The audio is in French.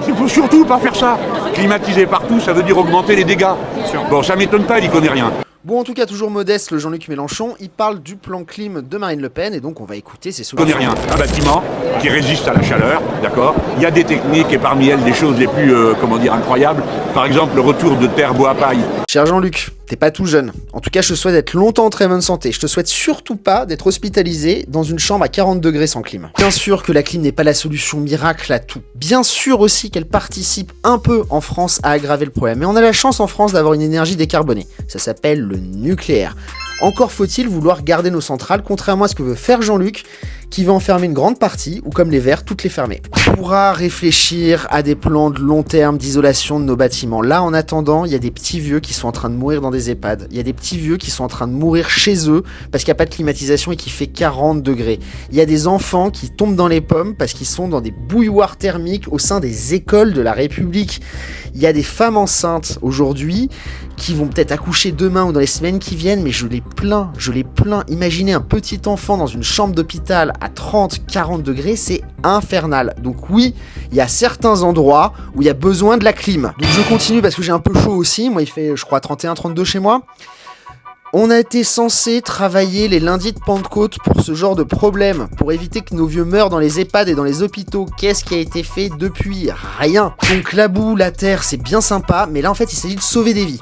Il faut surtout pas faire ça. Climatiser partout, ça veut dire augmenter les dégâts. Bon, ça m'étonne pas, il y connaît rien. Bon, en tout cas, toujours modeste, le Jean-Luc Mélenchon, il parle du plan clim de Marine Le Pen, et donc on va écouter ses Il connaît solutions. rien. Un bâtiment qui résiste à la chaleur, d'accord. Il y a des techniques et parmi elles des choses les plus, incroyables. Par exemple, le retour de terre bois paille. Cher Jean-Luc, t'es pas tout jeune. En tout cas, je te souhaite d'être longtemps en très bonne santé. Je te souhaite surtout pas d'être hospitalisé dans une chambre à 40 degrés sans clim. Bien sûr que la clim n'est pas la solution miracle à tout. Bien sûr aussi qu'elle participe un peu en France à aggraver le problème. Mais on a la chance en France d'avoir une énergie décarbonée. Ça s'appelle le nucléaire. Encore faut-il vouloir garder nos centrales, contrairement à ce que veut faire Jean-Luc, qui veut en fermer une grande partie, ou comme les Verts, toutes les fermer. On pourra réfléchir à des plans de long terme d'isolation de nos bâtiments. Là, en attendant, il y a des petits vieux qui sont en train de mourir dans des EHPAD. Il y a des petits vieux qui sont en train de mourir chez eux parce qu'il n'y a pas de climatisation et qu'il fait 40 degrés. Il y a des enfants qui tombent dans les pommes parce qu'ils sont dans des bouilloires thermiques au sein des écoles de la République. Il y a des femmes enceintes aujourd'hui qui vont peut-être accoucher demain ou dans les semaines qui viennent, mais je les plains. Imaginez un petit enfant dans une chambre d'hôpital à 30, 40 degrés, c'est infernal. Donc oui, il y a certains endroits où il y a besoin de la clim. Donc je continue parce que j'ai un peu chaud aussi. Moi, il fait, je crois, 31, 32 chez moi. On a été censé travailler les lundis de Pentecôte pour ce genre de problème, pour éviter que nos vieux meurent dans les EHPAD et dans les hôpitaux. Qu'est-ce qui a été fait depuis? Rien. Donc la boue, la terre, c'est bien sympa, mais là en fait il s'agit de sauver des vies.